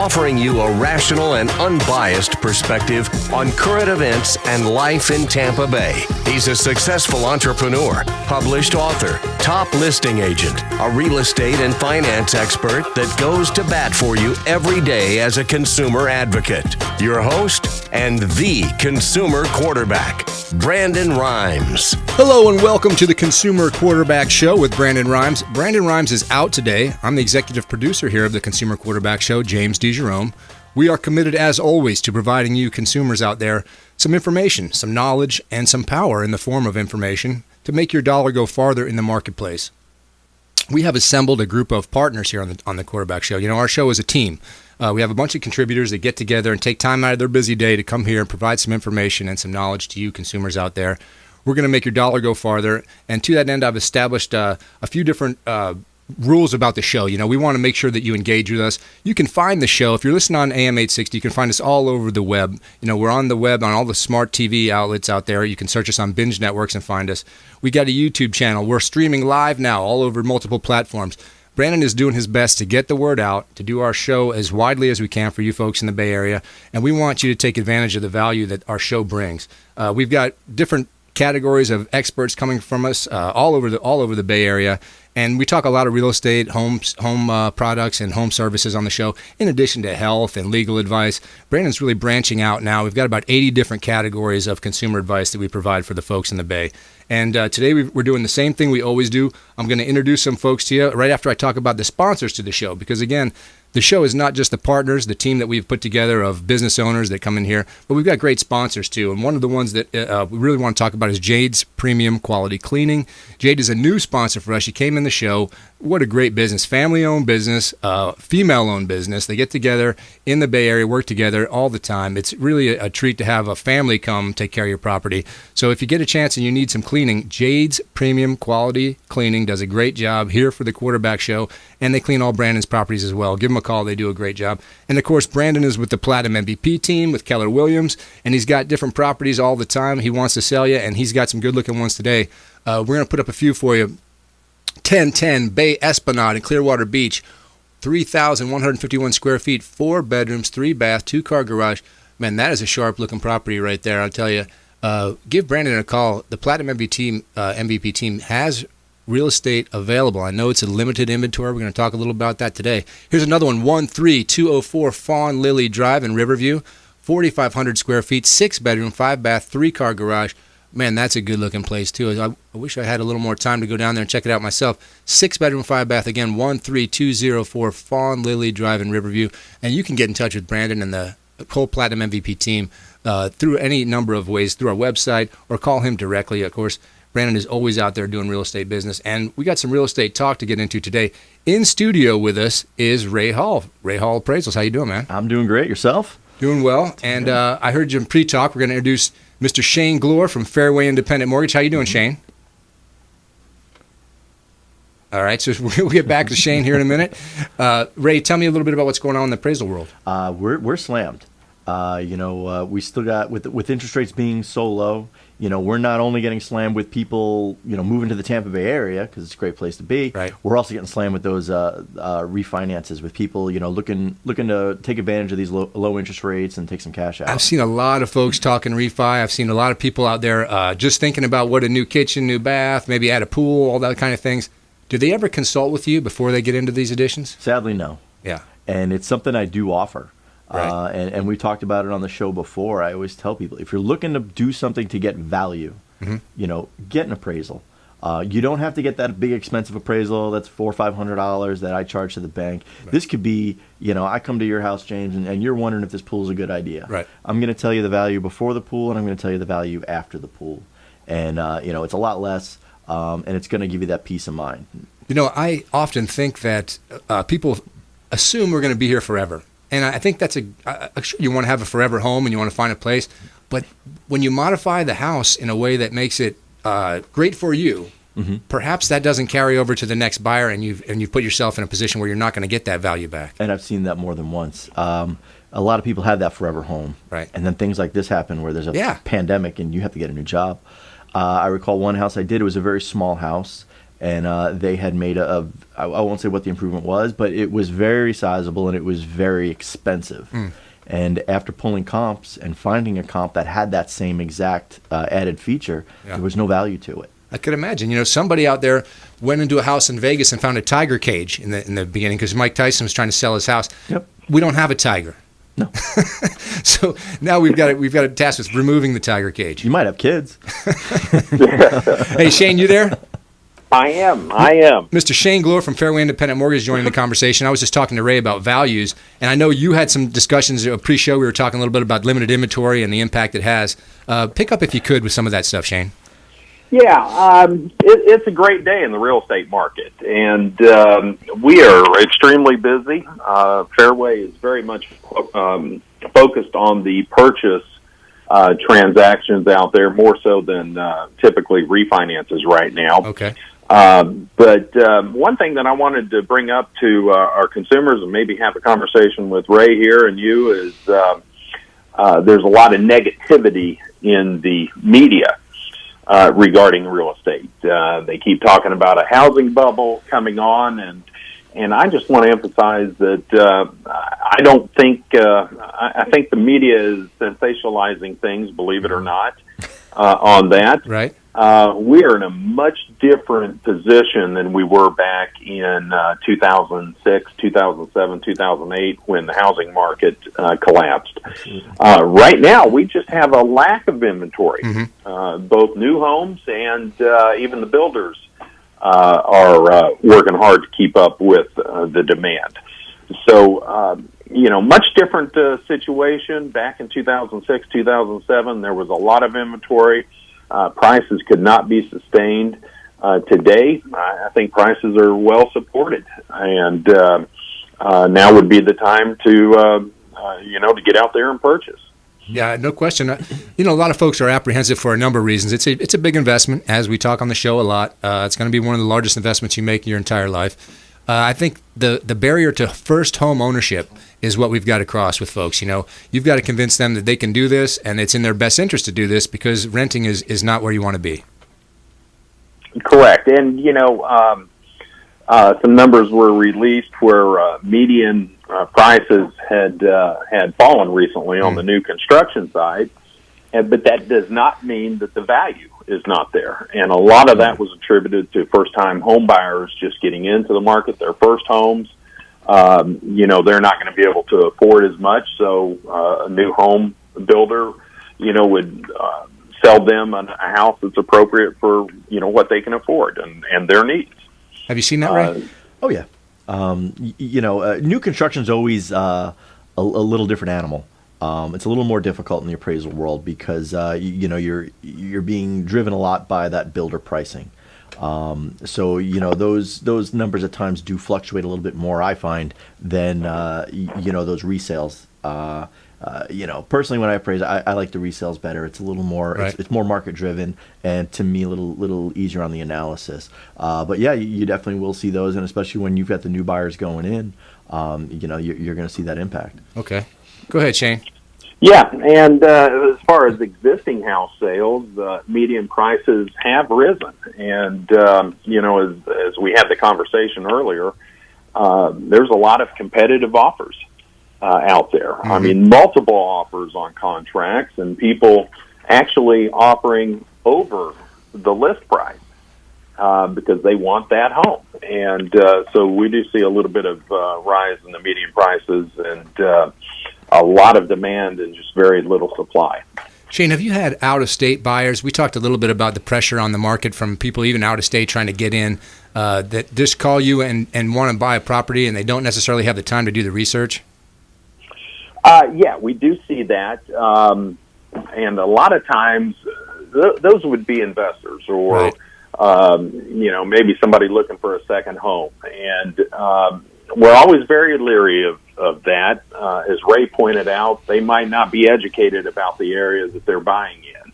offering you a rational and unbiased perspective on current events and life in Tampa Bay. He's a successful entrepreneur, published author, top listing agent, a real estate and finance expert that goes to bat for you every day as a consumer advocate. Your host and the consumer quarterback, Brandon Rhymes. Hello and welcome to the Consumer Quarterback Show with Brandon Rhymes. Brandon Rhymes is out today. I'm the executive producer here of the Consumer Quarterback Show, James DeJerome. We are committed, as always, to providing you consumers out there some information, some knowledge, and some power in the form of information to make your dollar go farther in the marketplace. We have assembled a group of partners here on the Quarterback Show. You know, our show is a team. We have a bunch of contributors that get together and take time out of their busy day to come here and provide some information and some knowledge to you consumers out there. We're going to make your dollar go farther. And to that end, I've established a few different rules about the show. You know, we want to make sure that you engage with us. You can find the show. If you're listening on AM 860, you can find us all over the web. You know, we're on the web on all the smart TV outlets out there. You can search us on binge networks and find us. We got a YouTube channel. We're streaming live now all over multiple platforms. Brandon is doing his best to get the word out, to do our show as widely as we can for you folks in the Bay Area, and we want you to take advantage of the value that our show brings. We've got different categories of experts coming from us all over the Bay Area, and we talk a lot of real estate, home products, and home services on the show, in addition to health and legal advice. Brandon's really branching out now. We've got about 80 different categories of consumer advice that we provide for the folks in the Bay. And today we're doing the same thing we always do. I'm going to introduce some folks to you right after I talk about the sponsors to the show, because again, the show is not just the partners, the team that we've put together of business owners that come in here, but we've got great sponsors too. And one of the ones that we really want to talk about is Jade's Premium Quality Cleaning. Jade is a new sponsor for us. She came in the show. What a great business. Family-owned business, female-owned business. They get together in the Bay Area, work together all the time. It's really a treat to have a family come take care of your property. So if you get a chance and you need some cleaning, Jade's Premium Quality Cleaning does a great job here for the Quarterback Show, and they clean all Brandon's properties as well. Give them a call. They do a great job. And, of course, Brandon is with the Platinum MVP team with Keller Williams, and he's got different properties all the time he wants to sell you, and he's got some good-looking ones today. We're going to put up a few for you. 1010 Bay Esplanade in Clearwater Beach, 3,151 square feet, 4 bedrooms, 3 bath, 2-car garage. Man, that is a sharp-looking property right there, I'll tell you. Give Brandon a call. The Platinum MVP team has real estate available. I know it's a limited inventory. We're going to talk a little about that today. Here's another one, 13204 Fawn Lily Drive in Riverview, 4,500 square feet, 6-bedroom, 5-bath, 3-car garage. Man, that's a good-looking place, too. I wish I had a little more time to go down there and check it out myself. 6-bedroom, 5-bath, again, 13204 Fawn Lily Drive in Riverview. And you can get in touch with Brandon and the whole Platinum MVP team through any number of ways, through our website, or call him directly. Of course, Brandon is always out there doing real estate business. And we got some real estate talk to get into today. In studio with us is Ray Hall. Ray Hall Appraisals. How you doing, man? I'm doing great. Yourself? Doing well. And I heard you in pre-talk. We're going to introduce Mr. Shane Glor from Fairway Independent Mortgage. How you doing, Shane? All right, so we'll get back to Shane here in a minute. Ray, tell me a little bit about what's going on in the appraisal world. We're slammed. We still got, with interest rates being so low, we're not only getting slammed with people, moving to the Tampa Bay area because it's a great place to be. Right. We're also getting slammed with those refinances with people, looking to take advantage of these low interest rates and take some cash out. I've seen a lot of folks talking refi. I've seen a lot of people out there just thinking about what a new kitchen, new bath, maybe add a pool, all that kind of things. Do they ever consult with you before they get into these additions? Sadly, no. Yeah. And it's something I do offer. Right. And we talked about it on the show before. I always tell people, if you're looking to do something to get value, get an appraisal. You don't have to get that big expensive appraisal that's $400 or $500 that I charge to the bank. Right. This could be, I come to your house, James, and you're wondering if this pool is a good idea. Right. I'm going to tell you the value before the pool, and I'm going to tell you the value after the pool. And, it's a lot less, and it's going to give you that peace of mind. I often think that people assume we're going to be here forever. And I think that's you want to have a forever home and you want to find a place. But when you modify the house in a way that makes it great for you, perhaps that doesn't carry over to the next buyer, and you've put yourself in a position where you're not going to get that value back. And I've seen that more than once. A lot of people have that forever home. Right. And then things like this happen where there's a pandemic and you have to get a new job. I recall one house I did. It was a very small house. and they had made I won't say what the improvement was, but it was very sizable and it was very expensive. And after pulling comps and finding a comp that had that same exact added feature, there was no value to it. I could imagine. Somebody out there went into a house in Vegas and found a tiger cage in the beginning because Mike Tyson was trying to sell his house. Yep. We don't have a tiger. No. So now we've got a task with removing the tiger cage. You might have kids. Hey, Shane, you there? I am. Mr. Shane Glor from Fairway Independent Mortgage joining the conversation. I was just talking to Ray about values, and I know you had some discussions pre-show. We were talking a little bit about limited inventory and the impact it has. Pick up, if you could, with some of that stuff, Shane. Yeah, it's a great day in the real estate market, and we are extremely busy. Fairway is very much focused on the purchase transactions out there, more so than typically refinances right now. Okay. But one thing that I wanted to bring up to our consumers and maybe have a conversation with Ray here and you is there's a lot of negativity in the media regarding real estate. They keep talking about a housing bubble coming on, and I just want to emphasize that I don't think I think the media is sensationalizing things, believe it or not, on that. Right. We are in a much different position than we were back in 2006, 2007, 2008 when the housing market collapsed. Right now, we just have a lack of inventory. Both new homes and even the builders are working hard to keep up with the demand. So, much different situation. Back in 2006, 2007, there was a lot of inventory. Prices could not be sustained. Today, I think prices are well supported, and now would be the time to get out there and purchase. Yeah, no question. A lot of folks are apprehensive for a number of reasons. It's a big investment, as we talk on the show a lot. It's going to be one of the largest investments you make in your entire life. I think the barrier to first home ownership is what we've got to cross with folks. You've got to convince them that they can do this, and it's in their best interest to do this because renting is not where you want to be. Correct. And, some numbers were released where median prices had fallen recently on the new construction side, but that does not mean that the value is not there. And a lot of that was attributed to first-time home buyers just getting into the market, their first homes. They're not going to be able to afford as much, so a new home builder, would sell them a house that's appropriate for, what they can afford and their needs. Have you seen that, Ray? Oh, yeah. New construction is always a little different animal. It's a little more difficult in the appraisal world because you're being driven a lot by that builder pricing. So those numbers at times do fluctuate a little bit more, I find, than those resales. Personally, when I appraise, I like the resales better. It's a little more, right. It's more market driven, and to me, a little easier on the analysis. But yeah, you definitely will see those, and especially when you've got the new buyers going in, you're going to see that impact. Okay, go ahead, Shane. Yeah, and as far as existing house sales, median prices have risen, and as we had the conversation earlier, there's a lot of competitive offers out there. Mm-hmm. I mean, multiple offers on contracts, and people actually offering over the list price because they want that home, and so we do see a little bit of rise in the median prices, and a lot of demand and just very little supply. Shane, have you had out-of-state buyers? We talked a little bit about the pressure on the market from people even out-of-state trying to get in that just call you and want to buy a property and they don't necessarily have the time to do the research? Yeah, we do see that. And a lot of times those would be investors or, right. Maybe somebody looking for a second home. And we're always very leery of that. As Ray pointed out, they might not be educated about the areas that they're buying in,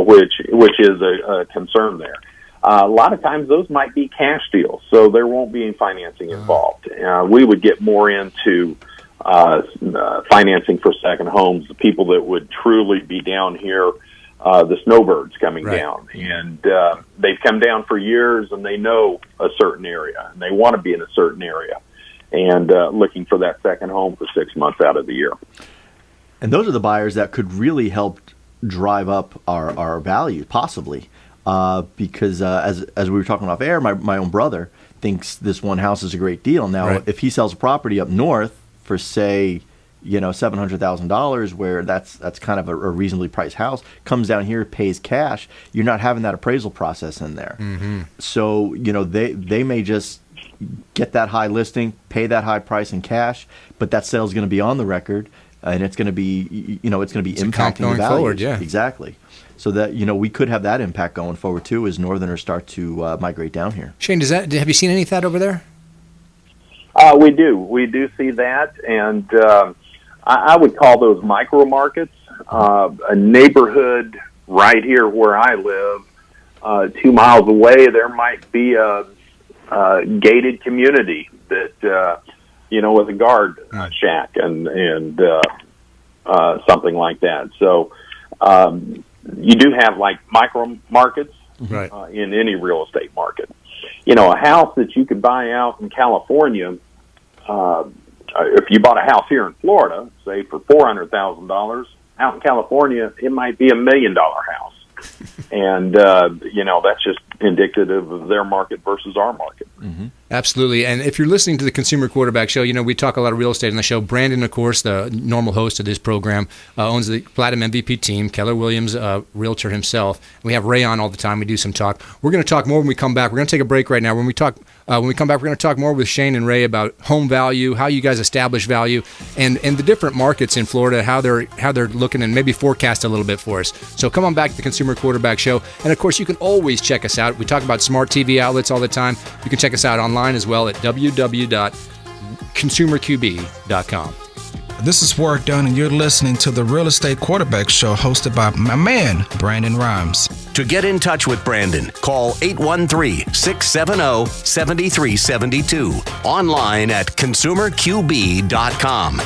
which is a concern there. A lot of times those might be cash deals, so there won't be any financing involved. We would get more into financing for second homes, the people that would truly be down here the snowbirds coming Right. down. And they've come down for years, and they know a certain area, and they want to be in a certain area, and looking for that second home for 6 months out of the year. And those are the buyers that could really help drive up our value, possibly. Because as we were talking off air, my own brother thinks this one house is a great deal. Now, Right. if he sells a property up north for, say, $700,000, where that's kind of a reasonably priced house, comes down here, pays cash, you're not having that appraisal process in there. Mm-hmm. So, they may just get that high listing, pay that high price in cash, but that sale is going to be on the record, and it's going to be, it's going to be impacting going the value. forward, yeah. Exactly. So that, we could have that impact going forward too, as Northerners start to migrate down here. Shane, have you seen any of that over there? We do see that, and I would call those micro markets. A neighborhood right here where I live, 2 miles away, there might be a gated community that with a guard shack and something like that. So you do have like micro markets Right. in any real estate market. A house that you could buy out in California. If you bought a house here in Florida, say for $400,000, out in California, it might be $1 million house. And, that's just indicative of their market versus our market. Mm-hmm. Absolutely. And if you're listening to the Consumer Quarterback Show, we talk a lot of real estate on the show. Brandon, of course, the normal host of this program, owns the Platinum MVP team. Keller Williams, realtor himself. We have Ray on all the time. We do some talk. We're going to talk more when we come back. We're going to take a break right now. When we come back, we're going to talk more with Shane and Ray about home value, how you guys establish value, and the different markets in Florida, how they're looking, and maybe forecast a little bit for us. So come on back to the Consumer Quarterback Show. And of course, you can always check us out. We talk about smart TV outlets all the time. You can check us out online as well at www.consumerqb.com. This is Work Done, and you're listening to the Real Estate Quarterback Show hosted by my man, Brandon Rhymes. To get in touch with Brandon, call 813-670-7372. Online at consumerqb.com.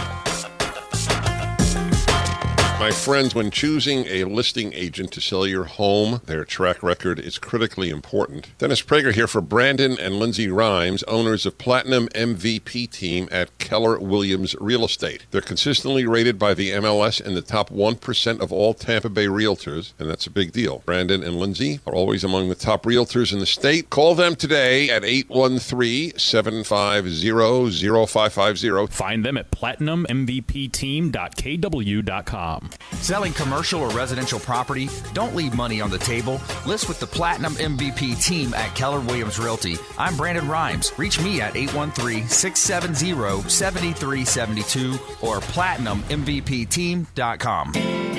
My friends, when choosing a listing agent to sell your home, their track record is critically important. Dennis Prager here for Brandon and Lindsay Rhymes, owners of Platinum MVP team at Keller Williams Real Estate. They're consistently rated by the MLS in the top 1% of all Tampa Bay realtors, and that's a big deal. Brandon and Lindsay are always among the top realtors in the state. Call them today at 813-750-0550. Find them at platinummvpteam.kw.com. Selling commercial or residential property? Don't leave money on the table. List with the Platinum MVP team at Keller Williams Realty. I'm Brandon Rhymes. Reach me at 813-670-7372 or platinummvpteam.com.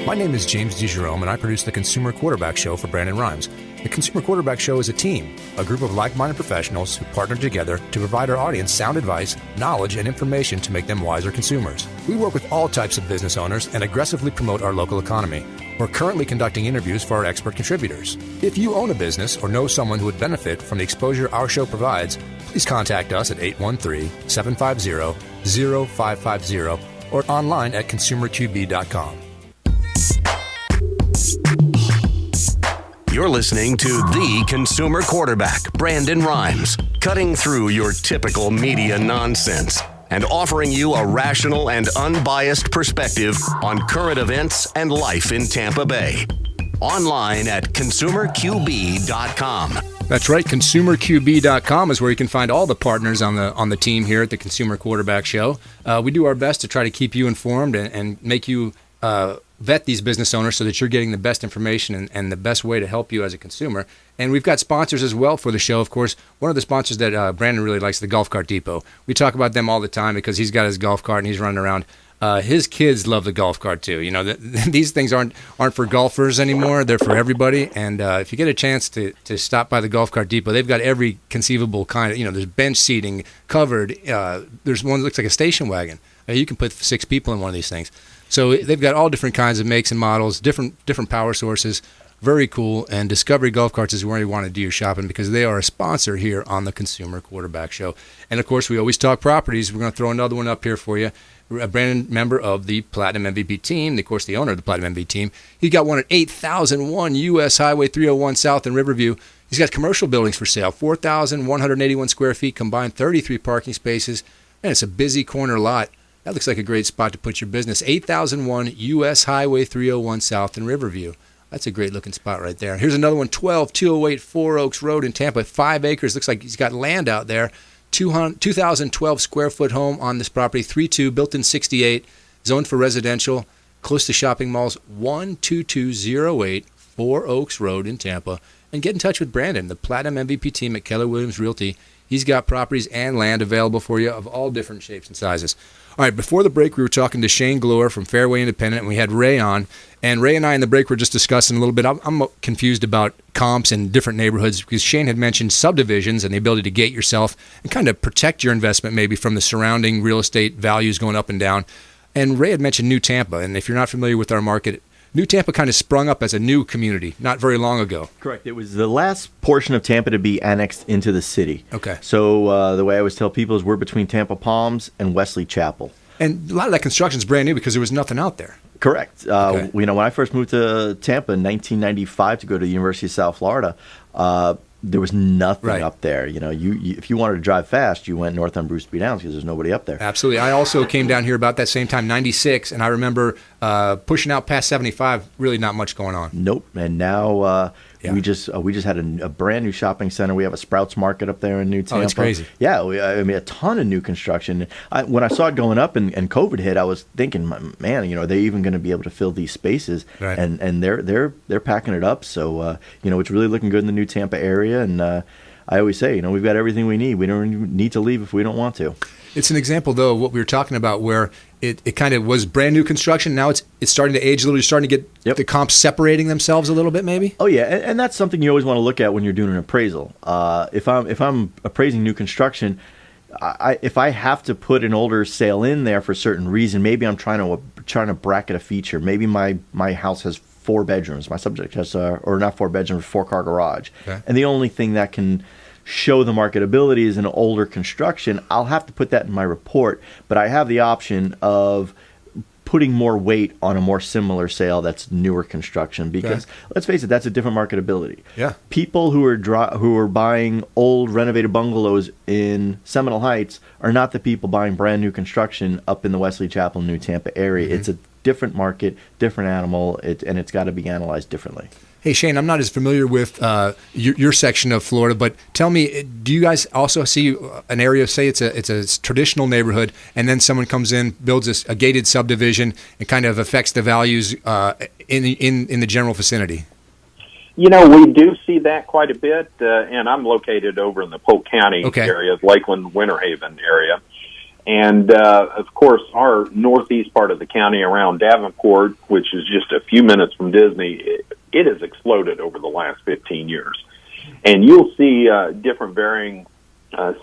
My name is James DeJerome, and I produce the Consumer Quarterback Show for Brandon Rhymes. The Consumer Quarterback Show is a team, a group of like-minded professionals who partner together to provide our audience sound advice, knowledge, and information to make them wiser consumers. We work with all types of business owners and aggressively promote our local economy. We're currently conducting interviews for our expert contributors. If you own a business or know someone who would benefit from the exposure our show provides, please contact us at 813-750-0550 or online at consumerqb.com. You're listening to the Consumer Quarterback, Brandon Rhymes, cutting through your typical media nonsense and offering you a rational and unbiased perspective on current events and life in Tampa Bay. Online at consumerqb.com. That's right. ConsumerQB.com is where you can find all the partners on the team here at the Consumer Quarterback Show. We do our best to try to keep you informed and make you vet these business owners so that you're getting the best information and the best way to help you as a consumer. And we've got sponsors as well for the show. Of course, one of the sponsors that Brandon really likes, the Golf Cart Depot. We talk about them all the time because he's got his golf cart and he's running around. His kids love the golf cart too. These things aren't for golfers anymore. They're for everybody. And if you get a chance to stop by the Golf Cart Depot, they've got every conceivable kind of, there's bench seating covered. There's one that looks like a station wagon. You can put 6 people in one of these things. So they've got all different kinds of makes and models, different power sources. Very cool. And Discovery Golf Carts is where you want to do your shopping because they are a sponsor here on the Consumer Quarterback Show. And, of course, we always talk properties. We're going to throw another one up here for you. A Brandon, member of the Platinum MVP team, of course, the owner of the Platinum MVP team. He got one at 8001 U.S. Highway 301 South in Riverview. He's got commercial buildings for sale, 4,181 square feet, combined 33 parking spaces. And it's a busy corner lot. That looks like a great spot to put your business. 8001 U.S. Highway 301 South in Riverview. That's a great-looking spot right there. Here's another one, 12208 Four Oaks Road in Tampa, 5 acres. Looks like he's got land out there. 2,012 square foot home on this property, 3.2, built in 68, zoned for residential, close to shopping malls, 12208 Four Oaks Road in Tampa. And get in touch with Brandon, the Platinum MVP team at Keller Williams Realty. He's got properties and land available for you of all different shapes and sizes. All right, before the break, we were talking to Shane Glor from Fairway Independent, and we had Ray on. And Ray and I in the break were just discussing a little bit. I'm confused about comps in different neighborhoods because Shane had mentioned subdivisions and the ability to gate yourself and kind of protect your investment maybe from the surrounding real estate values going up and down. And Ray had mentioned New Tampa. And if you're not familiar with our market, New Tampa kind of sprung up as a new community not very long ago. Correct. It was the last portion of Tampa to be annexed into the city. Okay. So the way I always tell people is we're between Tampa Palms and Wesley Chapel. And a lot of that construction is brand new because there was nothing out there. Correct. Okay. When I first moved to Tampa in 1995 to go to the University of South Florida, there was nothing up there. You if you wanted to drive fast, you went north on Bruce B. Downs because there's nobody up there. Absolutely. I also came down here about that same time, 96, and I remember pushing out past 75, really not much going on. Nope. And now we just had a brand new shopping center. We have a Sprouts Market up there in New Tampa. Oh, it's crazy. Yeah, a ton of new construction. When I saw it going up and COVID hit, I was thinking, man, are they even going to be able to fill these spaces? Right. And they're packing it up. So it's really looking good in the New Tampa area. And I always say, we've got everything we need. We don't need to leave if we don't want to. It's an example, though, of what we were talking about where it kind of was brand new construction. Now it's starting to age a little. You're starting to get the comps separating themselves a little bit, maybe? Oh, yeah. And that's something you always want to look at when you're doing an appraisal. If I'm appraising new construction, if I have to put an older sale in there for a certain reason, maybe I'm trying to bracket a feature. Maybe my house has 4 bedrooms. My subject has, or not 4 bedrooms, 4-car garage. Okay. And the only thing that can show the marketability is an older construction. I'll have to put that in my report, but I have the option of putting more weight on a more similar sale that's newer construction because let's face it, that's a different marketability. Yeah. People who are buying old renovated bungalows in Seminole Heights are not the people buying brand new construction up in the Wesley Chapel, New Tampa area. Mm-hmm. It's a different market, different animal, and it's got to be analyzed differently. Hey, Shane, I'm not as familiar with your section of Florida, but tell me, do you guys also see an area, say it's a traditional neighborhood, and then someone comes in, builds a gated subdivision, and kind of affects the values in the general vicinity? We do see that quite a bit, and I'm located over in the Polk County area, Lakeland, Winter Haven area. And, of course, our northeast part of the county around Davenport, which is just a few minutes from Disney, it has exploded over the last 15 years. And you'll see different varying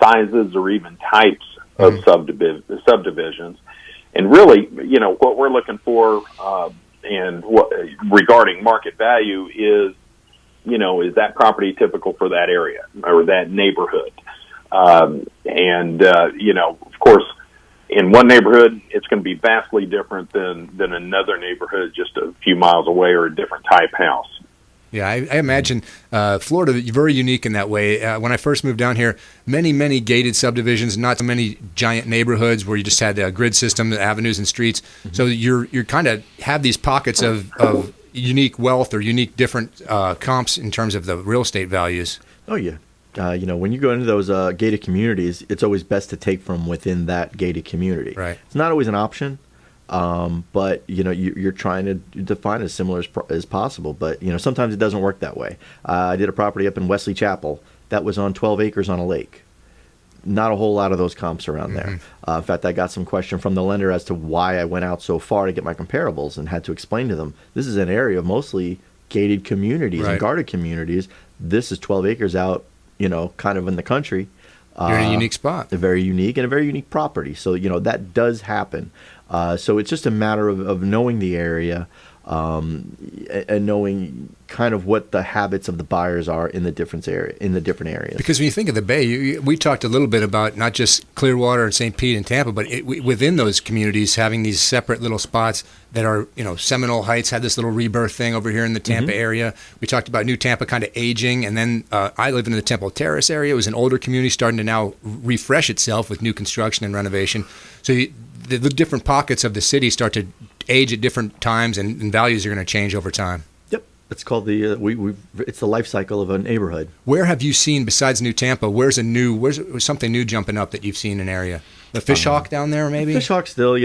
sizes or even types of subdivisions. And really, what we're looking for and what regarding market value is, is that property typical for that area or that neighborhood? Of course, in one neighborhood, it's going to be vastly different than another neighborhood just a few miles away or a different type house. Yeah, I imagine Florida very unique in that way. When I first moved down here, many gated subdivisions, not so many giant neighborhoods where you just had a grid system, avenues and streets. Mm-hmm. So you're kind of have these pockets of unique wealth or unique different comps in terms of the real estate values. Oh, yeah. When you go into those gated communities, it's always best to take from within that gated community. Right. It's not always an option, but you're trying to define as similar as possible. But sometimes it doesn't work that way. I did a property up in Wesley Chapel that was on 12 acres on a lake. Not a whole lot of those comps around there. In fact, I got some question from the lender as to why I went out so far to get my comparables and had to explain to them this is an area of mostly gated communities and guarded communities. This is 12 acres out. Kind of in the country. You're in a unique spot. A very unique property. So, that does happen. So it's just a matter of knowing the area. and knowing kind of what the habits of the buyers are in the different areas. Because when you think of the Bay, we talked a little bit about not just Clearwater and St. Pete and Tampa, but within those communities having these separate little spots that are, Seminole Heights had this little rebirth thing over here in the Tampa area. We talked about New Tampa kind of aging, and then I live in the Temple Terrace area. It was an older community starting to now refresh itself with new construction and renovation. So the different pockets of the city start to age at different times, and values are going to change over time. Yep, it's called it's the life cycle of a neighborhood. Where have you seen besides New Tampa? Where's something new jumping up that you've seen in an area? The Fishhawk down there, maybe. Fishhawk still,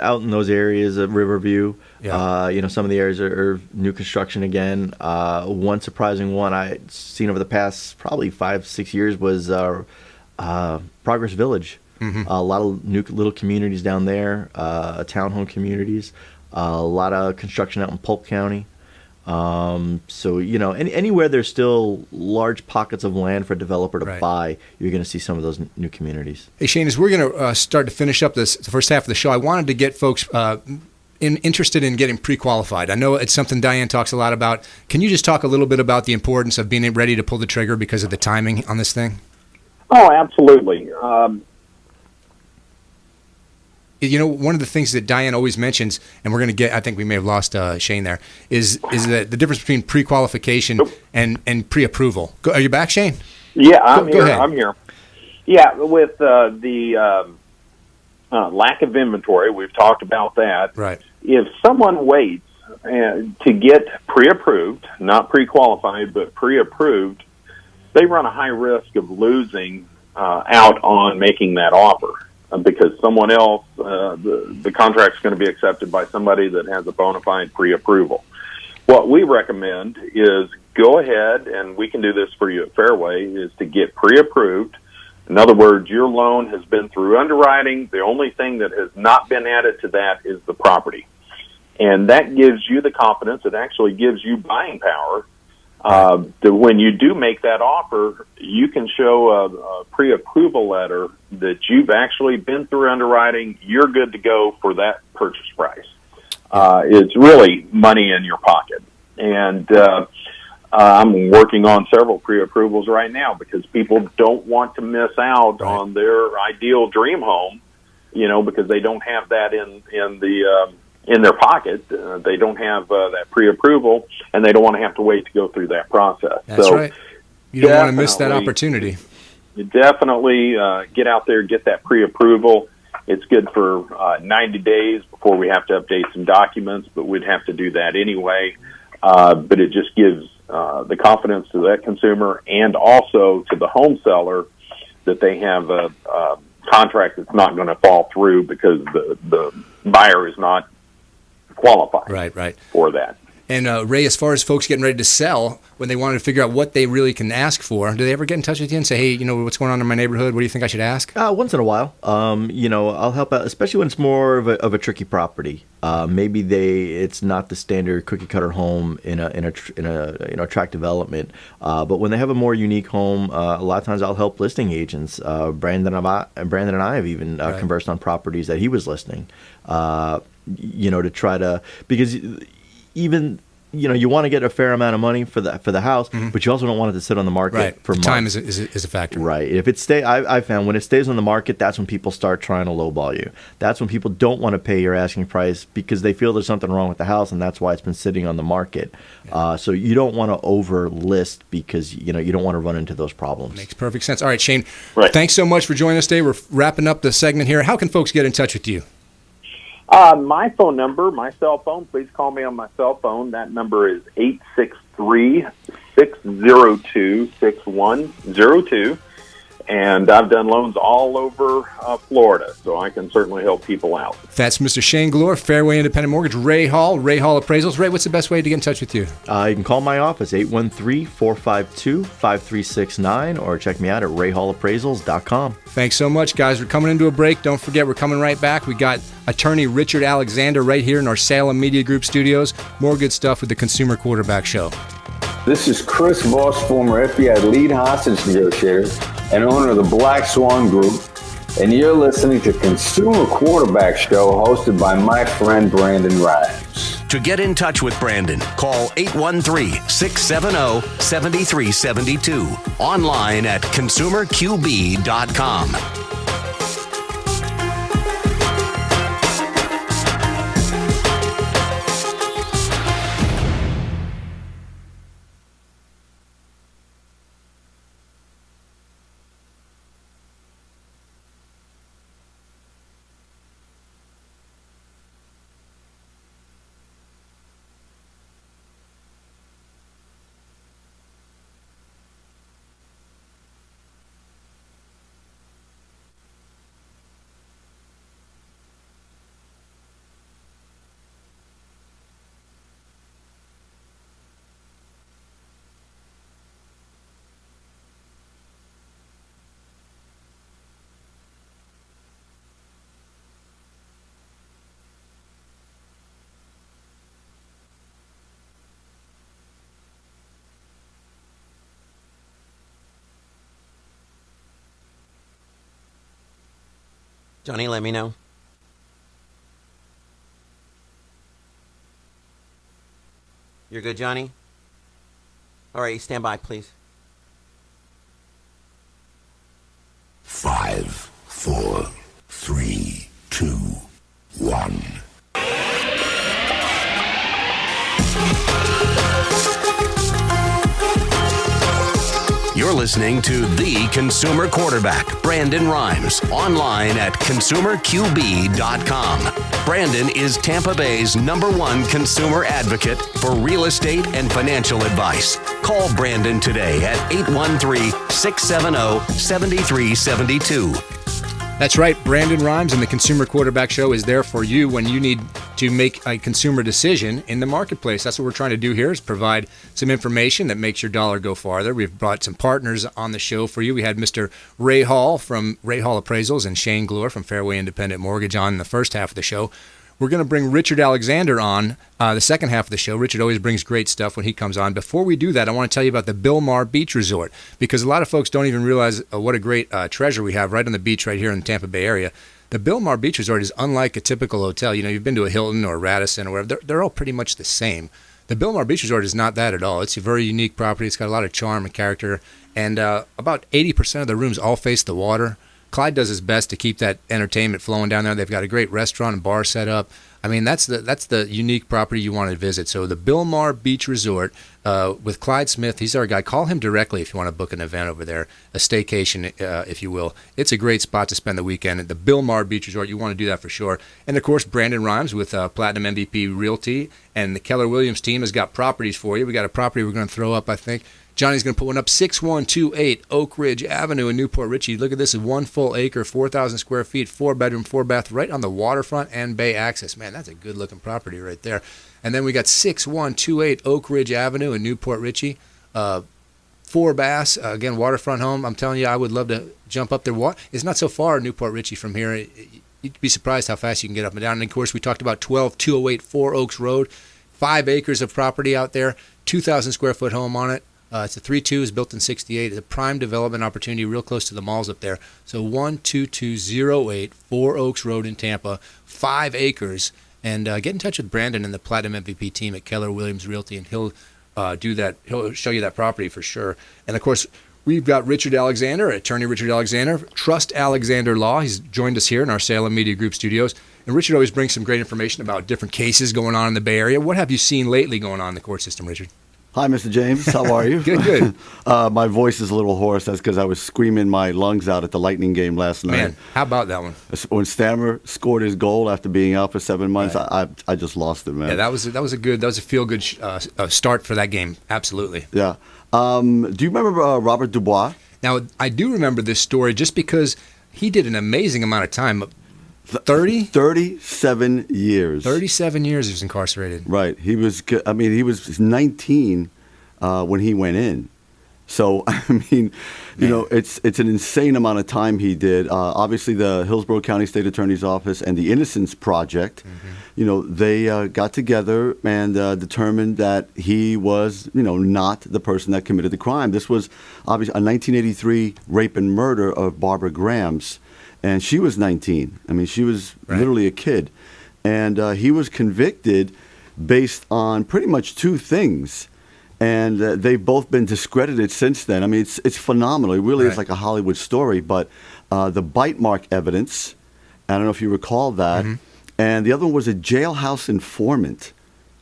out in those areas of Riverview. Yeah. Some of the areas are new construction again. One surprising one I'd seen over the past probably 5-6 years was Progress Village. A lot of new little communities down there, townhome communities, a lot of construction out in Polk County. Anywhere there's still large pockets of land for a developer to buy, you're going to see some of those new communities. Hey, Shane, as we're going to start to finish up the first half of the show, I wanted to get folks interested in getting pre-qualified. I know it's something Diane talks a lot about. Can you just talk a little bit about the importance of being ready to pull the trigger because of the timing on this thing? Oh, absolutely. One of the things that Diane always mentions, and we're going to get, I think we may have lost Shane there, is that the difference between pre-qualification and pre-approval. Are you back, Shane? Yeah, I'm here. I'm here. Yeah, with the lack of inventory, we've talked about that. Right. If someone waits to get pre-approved, not pre-qualified, but pre-approved, they run a high risk of losing out on making that offer. Because someone else, the contract's going to be accepted by somebody that has a bona fide pre-approval. What we recommend is go ahead, and we can do this for you at Fairway, is to get pre-approved. In other words, your loan has been through underwriting. The only thing that has not been added to that is the property. And that gives you the confidence. It actually gives you buying power. That when you do make that offer, you can show a pre-approval letter that you've actually been through underwriting. You're good to go for that purchase price. It's really money in your pocket. And I'm working on several pre-approvals right now because people don't want to miss out on their ideal dream home, because they don't have that in their pocket. They don't have that pre-approval, and they don't want to have to wait to go through that process. That's right. You don't want to miss that opportunity. You definitely get out there, get that pre-approval. It's good for 90 days before we have to update some documents, but we'd have to do that anyway. But it just gives the confidence to that consumer and also to the home seller that they have a contract that's not going to fall through because the buyer is not qualified for that. And Ray, as far as folks getting ready to sell, when they want to figure out what they really can ask for, do they ever get in touch with you and say, hey, what's going on in my neighborhood? What do you think I should ask? Once in a while. I'll help out, especially when it's more of a tricky property. Maybe it's not the standard cookie cutter home in a tract development. But when they have a more unique home, a lot of times I'll help listing agents. Brandon and I have even conversed on properties that he was listing. To try to, because even you want to get a fair amount of money for the house, but you also don't want it to sit on the market for months. Time is a factor. Right. If it I found when it stays on the market, that's when people start trying to lowball you. That's when people don't want to pay your asking price because they feel there's something wrong with the house, and that's why it's been sitting on the market. Yeah. So you don't want to over list because you don't want to run into those problems. Makes perfect sense. All right, Shane. Thanks so much for joining us today. We're wrapping up the segment here. How can folks get in touch with you? My phone number, my cell phone, please call me on my cell phone. That number is 863-602-6102. And I've done loans all over Florida, so I can certainly help people out. That's Mr. Shane Glor, Fairway Independent Mortgage, Ray Hall Appraisals. Ray, what's the best way to get in touch with you? You can call my office, 813-452-5369, or check me out at rayhallappraisals.com. Thanks so much, guys. We're coming into a break. Don't forget, we're coming right back. We got attorney Richard Alexander right here in our Salem Media Group studios. More good stuff with the Consumer Quarterback Show. This is Chris Voss, former FBI lead hostage negotiator and owner of the Black Swan Group, and you're listening to Consumer Quarterback Show hosted by my friend Brandon Rhymes. To get in touch with Brandon, call 813-670-7372. Online at consumerqb.com. Johnny, let me know. You're good, Johnny? All right, stand by, please. 5, 4, 3, 2, 1. You're listening to The Consumer Quarterback, Brandon Rhymes, online at consumerqb.com. Brandon is Tampa Bay's #1 consumer advocate for real estate and financial advice. Call Brandon today at 813-670-7372. That's right. Brandon Rhymes and the Consumer Quarterback Show is there for you when you need to make a consumer decision in the marketplace. That's what we're trying to do here, is provide some information that makes your dollar go farther. We've brought some partners on the show for you. We had Mr. Ray Hall from Ray Hall Appraisals and Shane Glor from Fairway Independent Mortgage on in the first half of the show. We're going to bring Richard Alexander on the second half of the show. Richard always brings great stuff when he comes on. Before we do that, I want to tell you about the Bilmar Beach Resort, because a lot of folks don't even realize what a great treasure we have right on the beach right here in the Tampa Bay area. The Bilmar Beach Resort is unlike a typical hotel. You know, you've been to a Hilton or a Radisson or whatever. They're all pretty much the same. The Bilmar Beach Resort is not that at all. It's a very unique property. It's got a lot of charm and character. And about 80% of the rooms all face the water. Clyde does his best to keep that entertainment flowing down there. They've got a great restaurant and bar set up. I mean, that's the unique property you want to visit. So the Bilmar Beach Resort with Clyde Smith, he's our guy. Call him directly if you want to book an event over there, a staycation, if you will. It's a great spot to spend the weekend at the Bilmar Beach Resort. You want to do that for sure. And, of course, Brandon Rhymes with Platinum MVP Realty, and the Keller Williams team has got properties for you. We got a property we're going to throw up, I think. Johnny's going to put one up, 6128 Oak Ridge Avenue in Newport Richey. Look at this, 1 full acre, 4,000 square feet, 4-bedroom, 4-bath, right on the waterfront and bay access. Man, that's a good-looking property right there. And then we got 6128 Oak Ridge Avenue in Newport Richey, 4 baths, again, waterfront home. I'm telling you, I would love to jump up there. It's not so far, Newport Richey, from here. You'd be surprised how fast you can get up and down. And, of course, we talked about 12208 4 Oaks Road, 5 acres of property out there, 2,000 square foot home on it. It's a 3-2, it's built in 68. It's a prime development opportunity real close to the malls up there. So 12208 4 Oaks Road in Tampa, 5 acres. And get in touch with Brandon and the Platinum MVP team at Keller Williams Realty, and he'll do that. He'll show you that property for sure. And, of course, we've got Richard Alexander, attorney Richard Alexander, Trust Alexander Law. He's joined us here in our Salem Media Group studios. And Richard always brings some great information about different cases going on in the Bay Area. What have you seen lately going on in the court system, Richard? Hi, Mr. James. How are you? Good. My voice is a little hoarse. That's because I was screaming my lungs out at the Lightning game last night. Man, how about that one? When Stammer scored his goal after being out for 7 months, right. I just lost it, man. Yeah, that was a feel good start for that game. Absolutely. Yeah. Do you remember Robert Dubois? Now, I do remember this story just because he did an amazing amount of time. 37 years. 37 years he was incarcerated. Right. He was 19 when he went in. So, I mean, you know, it's an insane amount of time he did. Obviously, the Hillsborough County State Attorney's Office and the Innocence Project, you know, they got together and determined that he was, you know, not the person that committed the crime. This was obviously a 1983 rape and murder of Barbara Grams. And she was 19. I mean, she was literally a kid. And he was convicted based on pretty much two things. And they've both been discredited since then. I mean, it's phenomenal. It really is like a Hollywood story. But the bite mark evidence, I don't know if you recall that, and the other one was a jailhouse informant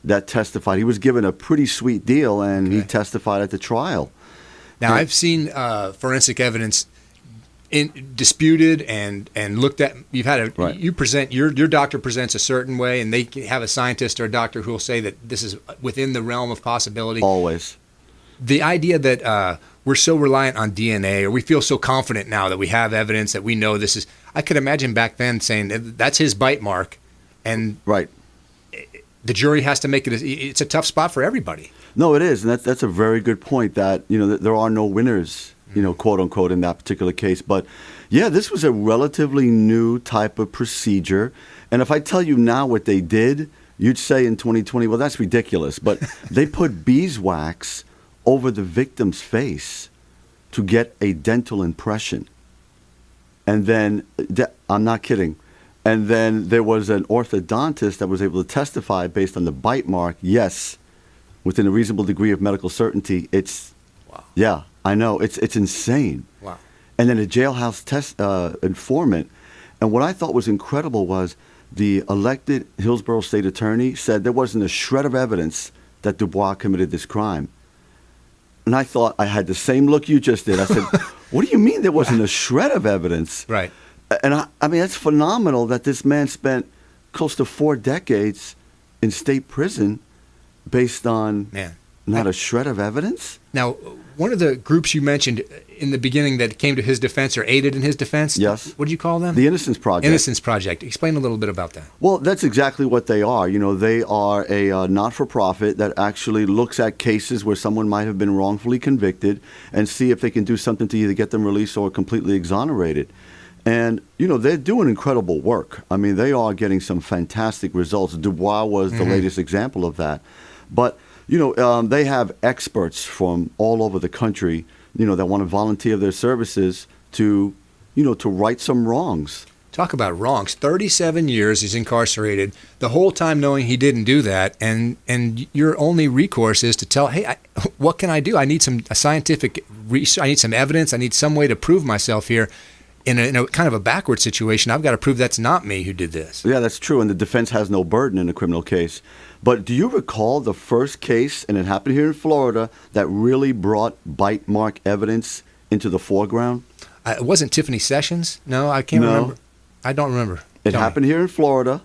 that testified. He was given a pretty sweet deal, and he testified at the trial. Now, I've seen forensic evidence disputed and looked at. You've had you present your doctor presents a certain way, and they have a scientist or a doctor who will say that this is within the realm of possibility. Always. The idea that we're so reliant on DNA, or we feel so confident now that we have evidence that we know this is. I could imagine back then saying that's his bite mark, and the jury has to make it. It's a tough spot for everybody. No, it is, and that's a very good point. That there are no winners, quote unquote, in that particular case. But yeah, this was a relatively new type of procedure. And if I tell you now what they did, you'd say in 2020, well, that's ridiculous. But they put beeswax over the victim's face to get a dental impression. And then, I'm not kidding. And then there was an orthodontist that was able to testify based on the bite mark. Yes, within a reasonable degree of medical certainty. It's, yeah, I know. It's insane. Wow. And then a jailhouse informant. And what I thought was incredible was the elected Hillsborough state attorney said there wasn't a shred of evidence that Dubois committed this crime. And I thought I had the same look you just did. I said, what do you mean there wasn't a shred of evidence? Right. And I mean, it's phenomenal that this man spent close to 4 decades in state prison based on not a shred of evidence. Now, one of the groups you mentioned in the beginning that came to his defense or aided in his defense, yes. What did you call them? The Innocence Project. Innocence Project. Explain a little bit about that. Well, that's exactly what they are. They are a not-for-profit that actually looks at cases where someone might have been wrongfully convicted and see if they can do something to either get them released or completely exonerated. And, they're doing incredible work. I mean, they are getting some fantastic results. Dubois was the latest example of that. But, they have experts from all over the country, that want to volunteer their services to right some wrongs. Talk about wrongs. 37 years he's incarcerated, the whole time knowing he didn't do that, and your only recourse is to tell, hey, what can I do? I need some scientific research. I need some evidence. I need some way to prove myself here. In a kind of a backward situation, I've got to prove that's not me who did this. Yeah, that's true, and the defense has no burden in a criminal case. But do you recall the first case, and it happened here in Florida, that really brought bite mark evidence into the foreground? It wasn't Tiffany Sessions? No, I can't remember. I don't remember. It happened here in Florida.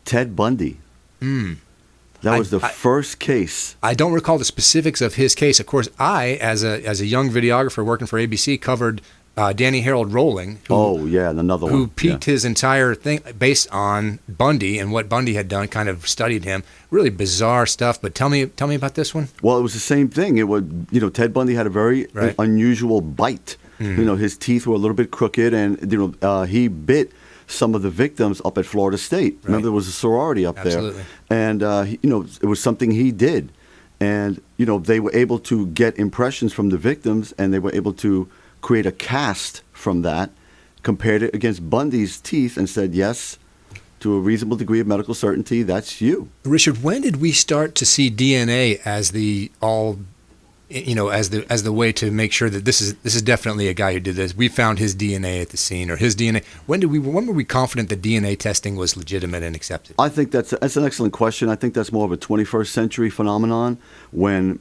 Ted Bundy. That was the first case. I don't recall the specifics of his case. Of course, I, as a young videographer working for ABC, covered Danny Harold Rolling. Another one. Who peaked his entire thing based on Bundy and what Bundy had done, kind of studied him. Really bizarre stuff, but tell me about this one. Well, it was the same thing. It would, Ted Bundy had a very unusual bite. His teeth were a little bit crooked, and he bit some of the victims up at Florida State. Remember, there was a sorority up there. And it was something he did. And they were able to get impressions from the victims, and they were able to create a cast from that, compared it against Bundy's teeth, and said, yes, to a reasonable degree of medical certainty, that's you. Richard, when did we start to see DNA as the as the way to make sure that this is definitely a guy who did this? We found his DNA at the scene, or his DNA. When were we confident that DNA testing was legitimate and accepted? I think that's an excellent question. I think that's more of a 21st century phenomenon,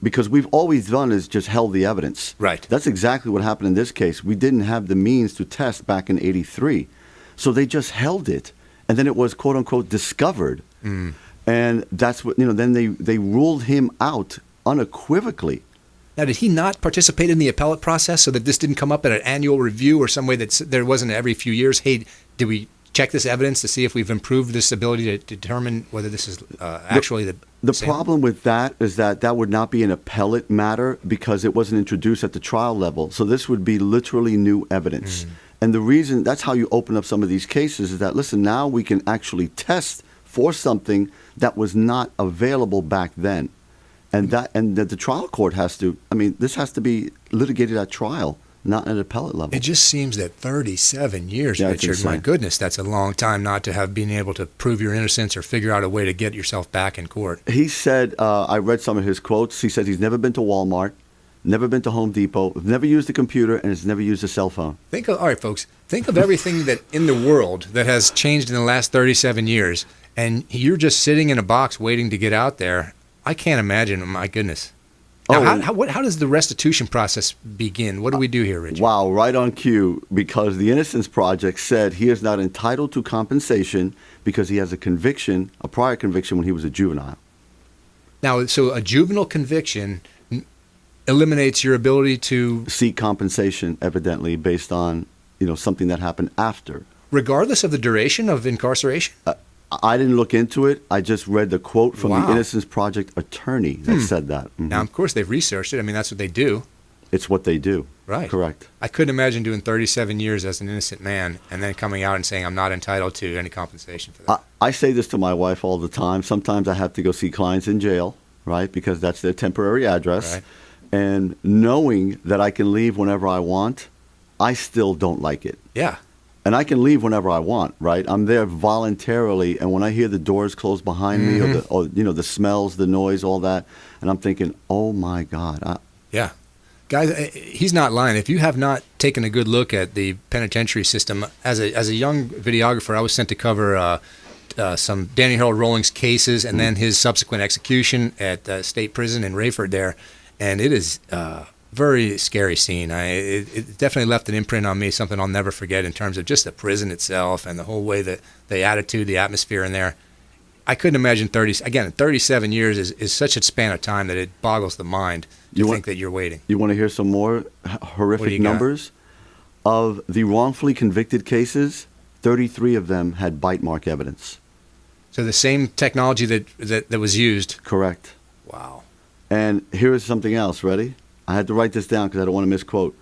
because we've always done is just held the evidence. Right. That's exactly what happened in this case. We didn't have the means to test back in '83, so they just held it, and then it was quote unquote discovered, and that's what Then they ruled him out unequivocally. Now, did he not participate in the appellate process so that this didn't come up at an annual review or some way that there wasn't every few years? Hey, did we check this evidence to see if we've improved this ability to determine whether this is actually the same? Problem with that is that would not be an appellate matter because it wasn't introduced at the trial level. So this would be literally new evidence. And the reason, that's how you open up some of these cases, is that, listen, now we can actually test for something that was not available back then. And that the trial court has to, this has to be litigated at trial not at appellate level. It just seems that 37 years, Yeah, it's Richard, my insane. goodness, that's a long time not to have been able to prove your innocence or figure out a way to get yourself back in court. He said, I read some of his quotes. He said he's never been to Walmart, never been to Home Depot, never used a computer, and has never used a cell phone. All right, folks, think of everything that in the world that has changed in the last 37 years, and you're just sitting in a box waiting to get out there. I can't imagine, my goodness. Now, how does the restitution process begin? What do we do here, Richard? Wow, right on cue, because the Innocence Project said he is not entitled to compensation because he has a prior conviction when he was a juvenile. Now, so a juvenile conviction eliminates your ability to seek compensation, evidently, based on something that happened after. Regardless of the duration of incarceration? I didn't look into it. I just read the quote from the Innocence Project attorney that said that. Mm-hmm. Now, of course, they've researched it. I mean, that's what they do. It's what they do. Right. Correct. I couldn't imagine doing 37 years as an innocent man and then coming out and saying I'm not entitled to any compensation for that. I say this to my wife all the time. Sometimes I have to go see clients in jail, right, because that's their temporary address. Right. And knowing that I can leave whenever I want, I still don't like it. Yeah. And I can leave whenever I want, right? I'm there voluntarily, and when I hear the doors close behind me, or the smells, the noise, all that, and I'm thinking, oh my God. Yeah. Guys, he's not lying. If you have not taken a good look at the penitentiary system, as a young videographer, I was sent to cover some Danny Harold Rawlings cases and then his subsequent execution at state prison in Rayford there, and it is very scary scene. It definitely left an imprint on me, something I'll never forget in terms of just the prison itself and the whole way that the attitude, the atmosphere in there. I couldn't imagine 37 years is such a span of time that it boggles the mind to think that you're waiting. You want to hear some more horrific numbers? Of the wrongfully convicted cases, 33 of them had bite mark evidence. So the same technology that was used? Correct. Wow. And here is something else. Ready? I had to write this down because I don't want to misquote.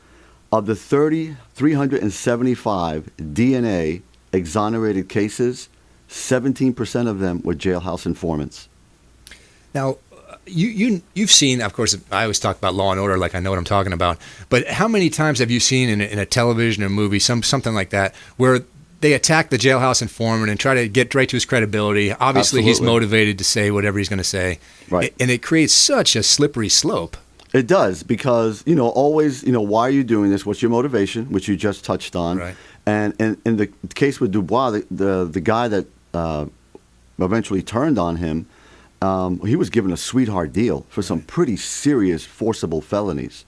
Of the 375 DNA exonerated cases, 17% of them were jailhouse informants. Now, you've seen, of course, I always talk about Law and Order like I know what I'm talking about, but how many times have you seen in a television or movie, something like that, where they attack the jailhouse informant and try to get right to his credibility? Obviously, Absolutely. He's motivated to say whatever he's going to say. Right. And it creates such a slippery slope. It does, because, always, why are you doing this? What's your motivation, which you just touched on. Right. And in the case with Dubois, the guy that eventually turned on him, he was given a sweetheart deal for some pretty serious forcible felonies.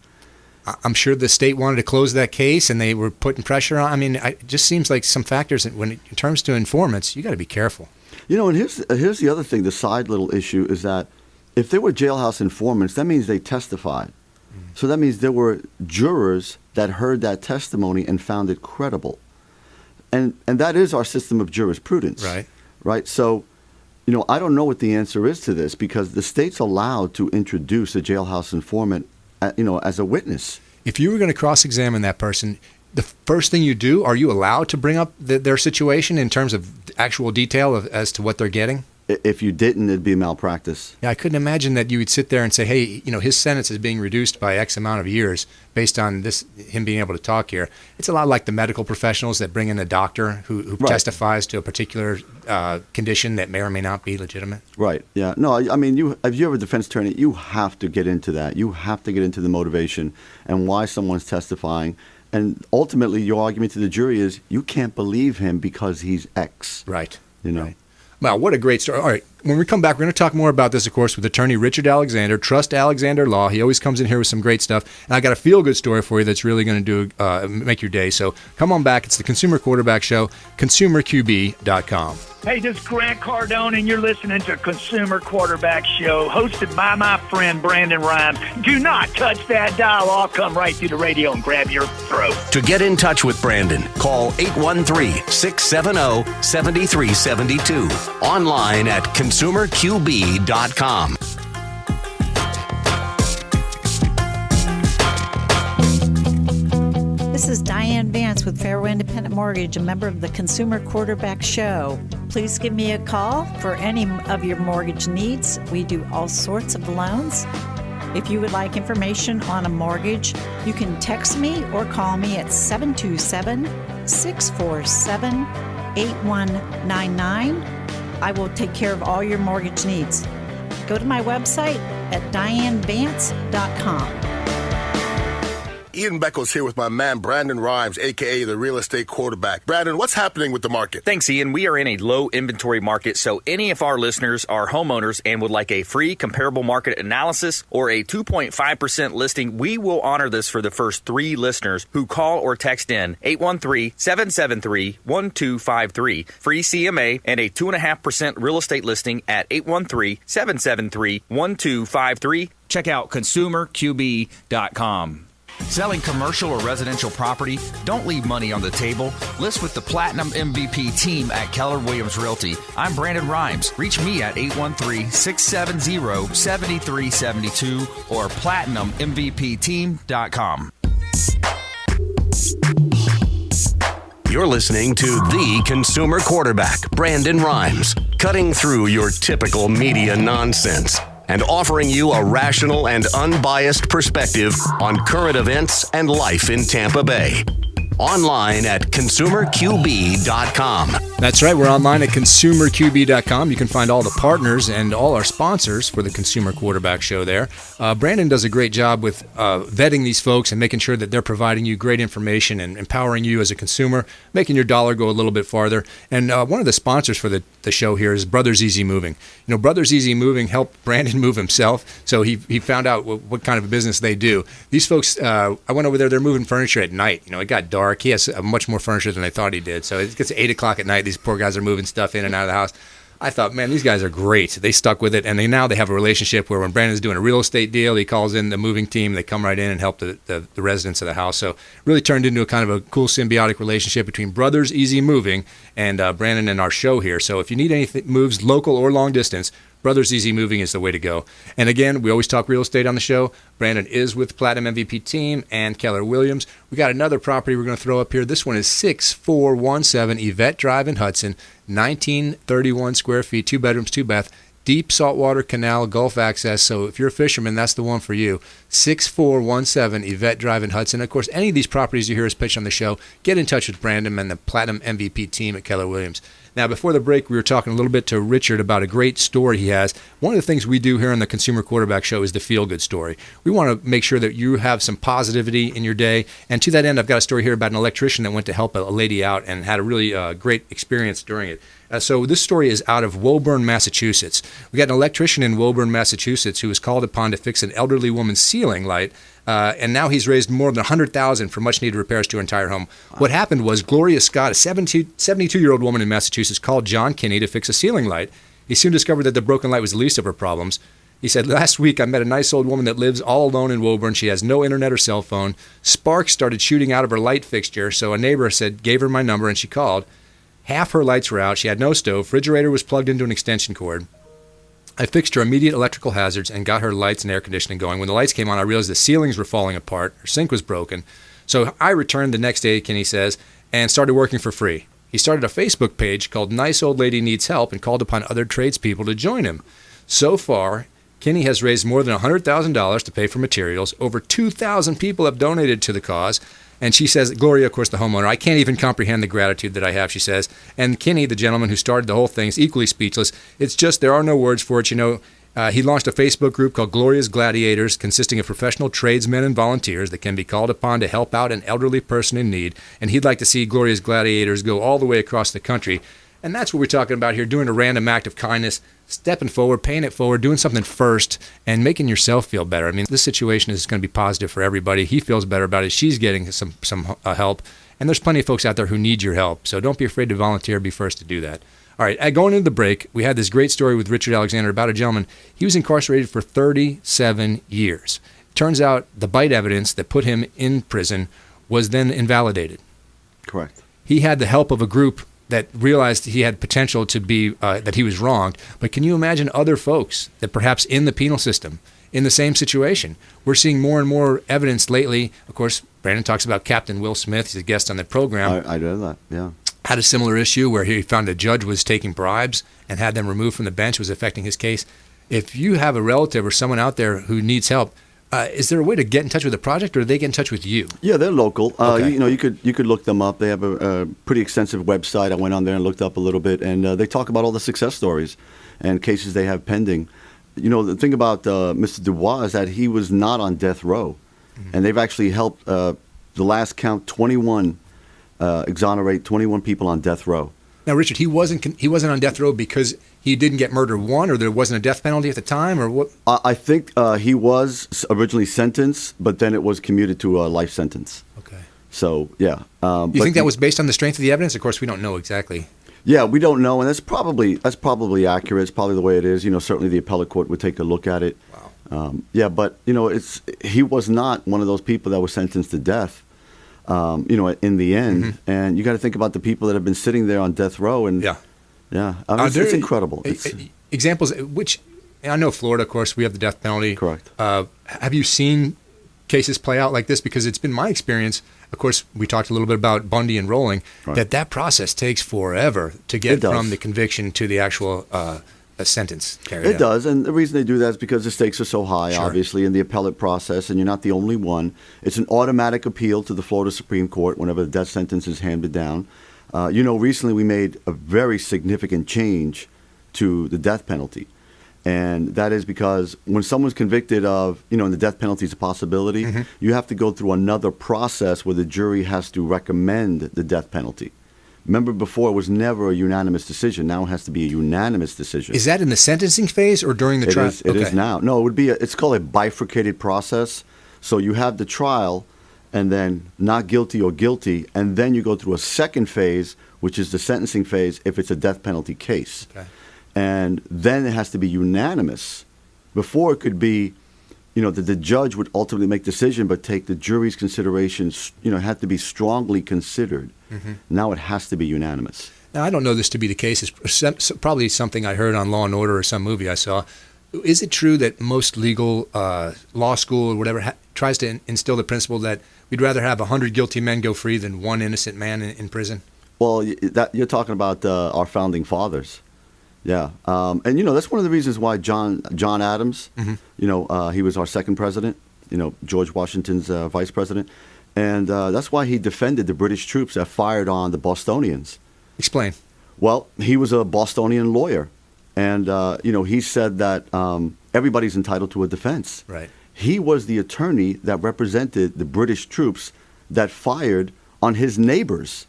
I'm sure the state wanted to close that case, and they were putting pressure on. I mean, it just seems like some factors, in terms to informants, you got to be careful. And here's the other thing, the side little issue is that if they were jailhouse informants, that means they testified. So that means there were jurors that heard that testimony and found it credible. And that is our system of jurisprudence. Right? So, I don't know what the answer is to this, because the state's allowed to introduce a jailhouse informant, as a witness. If you were going to cross-examine that person, the first thing you do, are you allowed to bring up their situation in terms of actual detail as to what they're getting? If you didn't, it'd be malpractice. Yeah, I couldn't imagine that you would sit there and say, hey, his sentence is being reduced by X amount of years based on him being able to talk here. It's a lot like the medical professionals that bring in a doctor who testifies to a particular condition that may or may not be legitimate. Right, yeah. No, I mean, if you're a defense attorney, you have to get into that. You have to get into the motivation and why someone's testifying. And ultimately, your argument to the jury is you can't believe him because he's X. Right. Right. Wow, what a great story. All right, when we come back, we're going to talk more about this, of course, with attorney Richard Alexander, Trust Alexander Law. He always comes in here with some great stuff. And I got a feel-good story for you that's really going to make your day. So come on back. It's the Consumer Quarterback Show, consumerqb.com. Hey, this is Grant Cardone, and you're listening to Consumer Quarterback Show, hosted by my friend Brandon Rhymes. Do not touch that dial. I'll come right through the radio and grab your throat. To get in touch with Brandon, call 813-670-7372. Online at consumerqb.com. This is Diane Vance with Fairway Independent Mortgage, a member of the Consumer Quarterback Show. Please give me a call for any of your mortgage needs. We do all sorts of loans. If you would like information on a mortgage, you can text me or call me at 727-647-8199. I will take care of all your mortgage needs. Go to my website at dianevance.com. Ian Beckles here with my man Brandon Rhymes, a.k.a. the real estate quarterback. Brandon, what's happening with the market? Thanks, Ian. We are in a low inventory market, so any of our listeners are homeowners and would like a free comparable market analysis or a 2.5% listing, we will honor this for the first 3 listeners who call or text in 813-773-1253. Free CMA and a 2.5% real estate listing at 813-773-1253. Check out consumerqb.com. Selling commercial or residential property? Don't leave money on the table. List with the Platinum MVP team at Keller Williams Realty. I'm Brandon Rhymes. Reach me at 813-670-7372 or platinummvpteam.com. You're listening to the consumer quarterback, Brandon Rhymes, cutting through your typical media nonsense and offering you a rational and unbiased perspective on current events and life in Tampa Bay. Online at consumerqb.com. That's right. We're online at consumerqb.com. You can find all the partners and all our sponsors for the Consumer Quarterback Show there. Brandon does a great job with vetting these folks and making sure that they're providing you great information and empowering you as a consumer, making your dollar go a little bit farther. And one of the sponsors for the show here is Brothers Easy Moving. You know, Brothers Easy Moving helped Brandon move himself, so he found out what kind of a business they do. These folks, I went over there, they're moving furniture at night. You know, it got dark. He has much more furniture than I thought he did. So it gets 8 o'clock at night. These poor guys are moving stuff in and out of the house. I thought, man, these guys are great. They stuck with it, and now they have a relationship where when Brandon's doing a real estate deal, he calls in the moving team. They come right in and help the residents of the house. So really turned into a kind of a cool symbiotic relationship between Brothers Easy Moving and Brandon and our show here. So if you need anything moves, local or long distance, Brothers Easy Moving is the way to go. And again, we always talk real estate on the show. Brandon is with Platinum MVP Team and Keller Williams. We got another property we're going to throw up here. This one is 6417 Yvette Drive in Hudson, 1931 square feet, 2 bedrooms, 2 bath, deep saltwater canal, Gulf access. So if you're a fisherman, that's the one for you. 6417 Yvette Drive in Hudson. Of course, any of these properties you hear us pitch on the show, get in touch with Brandon and the Platinum MVP Team at Keller Williams. Now, before the break, we were talking a little bit to Richard about a great story he has. One of the things we do here on the Consumer Quarterback Show is the feel-good story. We want to make sure that you have some positivity in your day. And to that end, I've got a story here about an electrician that went to help a lady out and had a really great experience during it. So this story is out of Woburn, Massachusetts. We got an electrician in Woburn, Massachusetts who was called upon to fix an elderly woman's ceiling light. And now he's raised more than $100,000 for much-needed repairs to her entire home. What happened was Gloria Scott, a 72-year-old woman in Massachusetts, called John Kinney to fix a ceiling light. He soon discovered that the broken light was the least of her problems. He said, "Last week I met a nice old woman that lives all alone in Woburn. She has no internet or cell phone. Sparks started shooting out of her light fixture, so a neighbor gave her my number, and she called. Half her lights were out. She had no stove. Refrigerator was plugged into an extension cord. I fixed her immediate electrical hazards and got her lights and air conditioning going. When the lights came on, I realized the ceilings were falling apart. Her sink was broken. So I returned the next day," Kinney says, "and started working for free." He started a Facebook page called Nice Old Lady Needs Help and called upon other tradespeople to join him. So far, Kinney has raised more than $100,000 to pay for materials. Over 2,000 people have donated to the cause. And she says, Gloria, of course, the homeowner, "I can't even comprehend the gratitude that I have," she says. And Kinney, the gentleman who started the whole thing, is equally speechless. It's just, there are no words for it. You know, he launched a Facebook group called Gloria's Gladiators, consisting of professional tradesmen and volunteers that can be called upon to help out an elderly person in need. And he'd like to see Gloria's Gladiators go all the way across the country. And that's what we're talking about here, doing a random act of kindness, stepping forward, paying it forward, doing something first, and making yourself feel better. I mean, this situation is going to be positive for everybody. He feels better about it. She's getting some help. And there's plenty of folks out there who need your help. So don't be afraid to volunteer. Be first to do that. All right, going into the break, we had this great story with Richard Alexander about a gentleman. He was incarcerated for 37 years. Turns out the bite evidence that put him in prison was then invalidated. Correct. He had the help of a group that realized he had potential to be, that he was wronged. But can you imagine other folks that perhaps in the penal system, in the same situation? We're seeing more and more evidence lately. Of course, Brandon talks about Captain Will Smith. He's a guest on the program. I know that, yeah. Had a similar issue where he found a judge was taking bribes and had them removed from the bench, was affecting his case. If you have a relative or someone out there who needs help, Is there a way to get in touch with the project, or do they get in touch with you? Yeah, they're local. Okay. You could look them up. They have a pretty extensive website. I went on there and looked up a little bit, and they talk about all the success stories and cases they have pending. The thing about Mr. Dubois is that he was not on death row, and they've actually helped the last count 21 exonerate 21 people on death row. Now, Richard, he wasn't on death row because he didn't get murder one, or there wasn't a death penalty at the time, or what? I think he was originally sentenced, but then it was commuted to a life sentence. Okay. So yeah. Do you think that was based on the strength of the evidence? Of course, we don't know exactly. Yeah, we don't know, and that's probably accurate. It's probably the way it is. Certainly the appellate court would take a look at it. Wow. But he was not one of those people that was sentenced to death. In the end, and you got to think about the people that have been sitting there on death row, and it's incredible. Examples, which I know Florida, of course, we have the death penalty. Correct. Have you seen cases play out like this? Because it's been my experience. Of course, we talked a little bit about Bundy and Rolling. Right. That process takes forever to get from the conviction to the actual sentence carried out. It does, and the reason they do that is because the stakes are so high, Sure. obviously, in the appellate process, and you're not the only one. It's an automatic appeal to the Florida Supreme Court whenever the death sentence is handed down. Recently we made a very significant change to the death penalty, and that is because when someone's convicted of, and the death penalty is a possibility, you have to go through another process where the jury has to recommend the death penalty. Remember, before it was never a unanimous decision. Now it has to be a unanimous decision. Is that in the sentencing phase or during the trial? It is now. No, it would be. It's called a bifurcated process. So you have the trial, and then not guilty or guilty, and then you go through a second phase, which is the sentencing phase if it's a death penalty case. Okay. And then it has to be unanimous. Before it could be, that the judge would ultimately make decision, but take the jury's considerations. Had to be strongly considered. Now it has to be unanimous. Now, I don't know this to be the case. It's probably something I heard on Law and Order or some movie I saw. Is it true that most legal law school or whatever tries to instill the principle that we'd rather have 100 guilty men go free than one innocent man in prison? Well, you're talking about our founding fathers. Yeah, and that's one of the reasons why John Adams, he was our second president. George Washington's vice president, and that's why he defended the British troops that fired on the Bostonians. Explain. Well, he was a Bostonian lawyer, and he said that everybody's entitled to a defense. Right. He was the attorney that represented the British troops that fired on his neighbors.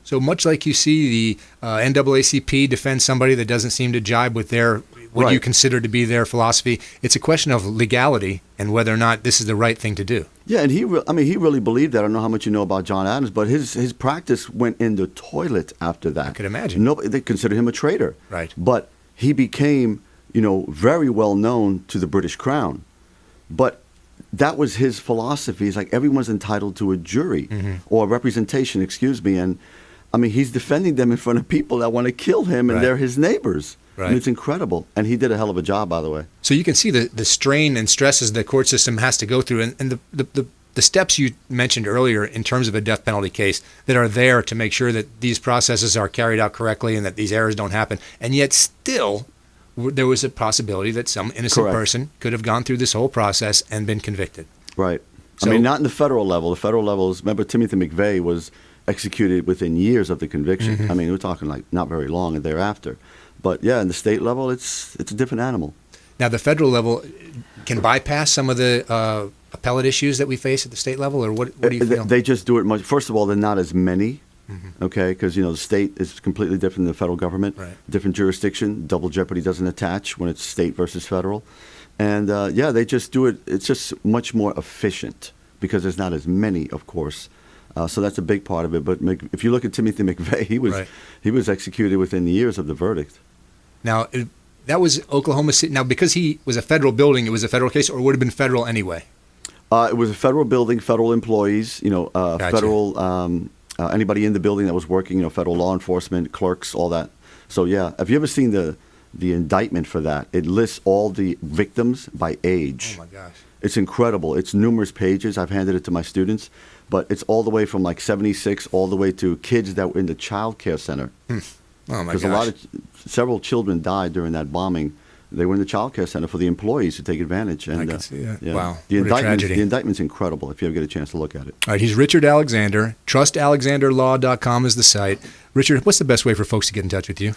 So much like you see the NAACP defend somebody that doesn't seem to jibe with what you consider to be their philosophy, it's a question of legality and whether or not this is the right thing to do. Yeah, and he really believed that. I don't know how much you know about John Adams, but his practice went in the toilet after that. I could imagine. They considered him a traitor. Right. But he became, very well known to the British Crown. But that was his philosophy. It's like everyone's entitled to a jury or a representation, and he's defending them in front of people that want to kill him, and they're his neighbors. Right. And it's incredible. And he did a hell of a job, by the way. So you can see the strain and stresses the court system has to go through, and the steps you mentioned earlier in terms of a death penalty case that are there to make sure that these processes are carried out correctly and that these errors don't happen. And yet still, there was a possibility that some innocent person could have gone through this whole process and been convicted. Right. So, not in the federal level. The federal level is, remember, Timothy McVeigh was executed within years of the conviction. We're talking like not very long and thereafter. But yeah, in the state level, it's a different animal. Now, the federal level can bypass some of the appellate issues that we face at the state level, or what do you feel? They just do it much. First of all, they're not as many, okay, because the state is completely different than the federal government. Right. Different jurisdiction. Double jeopardy doesn't attach when it's state versus federal. And they just do it. It's just much more efficient because there's not as many, of course. So that's a big part of it. But if you look at Timothy McVeigh, he was executed within years of the verdict. Now, that was Oklahoma City. Now, because he was a federal building, it was a federal case, or would have been federal anyway? It was a federal building, federal employees, Gotcha. federal anybody in the building that was working, federal law enforcement, clerks, all that. So yeah, have you ever seen the indictment for that? It lists all the victims by age. Oh my gosh. It's incredible. It's numerous pages. I've handed it to my students, but it's all the way from like 76 all the way to kids that were in the child care center. Oh my gosh. Because several children died during that bombing they were in the child care center for the employees to take advantage. And I can see that. yeah. Wow, The what a tragedy. indictment's incredible if you ever get a chance to look at it. All right, he's Richard Alexander. TrustAlexanderLaw.com is the site. Richard, what's the best way for folks to get in touch with you?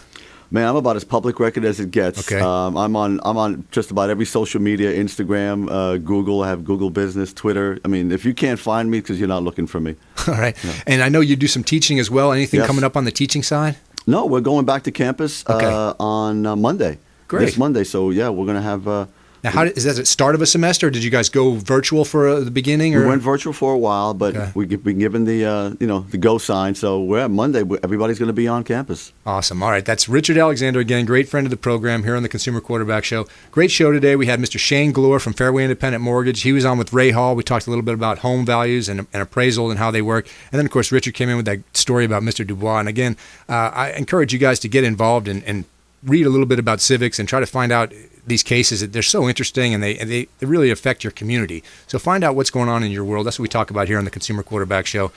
Man, I'm about as public record as it gets. Okay. I'm on just about every social media, Instagram, Google. I have Google Business, Twitter. I mean, if you can't find me, because you're not looking for me. All right. Yeah. And I know you do some teaching as well. Anything coming up on the teaching side? No, we're going back to campus on Monday. Great. This Monday. So, yeah, we're going to have... Now, is that at the start of a semester, or did you guys go virtual for the beginning? Or? We went virtual for a while, but we've been given the the go sign. So we're at Monday. Everybody's going to be on campus. Awesome. All right, that's Richard Alexander again, great friend of the program here on the Consumer Quarterback Show. Great show today. We had Mr. Shane Glor from Fairway Independent Mortgage. He was on with Ray Hall. We talked a little bit about home values and appraisal and how they work. And then, of course, Richard came in with that story about Mr. Dubois. And again, I encourage you guys to get involved and read a little bit about civics and try to find out these cases. They're so interesting, and they really affect your community. So find out what's going on in your world. That's what we talk about here on the Consumer Quarterback Show.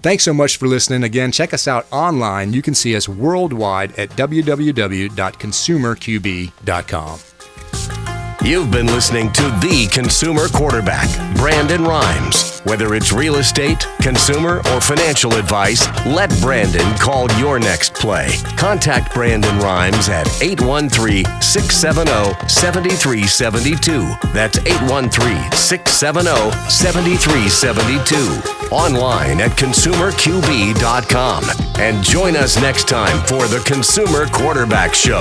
Thanks so much for listening. Again, check us out online. You can see us worldwide at www.consumerqb.com. You've been listening to The Consumer Quarterback, Brandon Rhymes. Whether it's real estate, consumer, or financial advice, let Brandon call your next play. Contact Brandon Rhymes at 813-670-7372. That's 813-670-7372. Online at consumerqb.com. And join us next time for The Consumer Quarterback Show.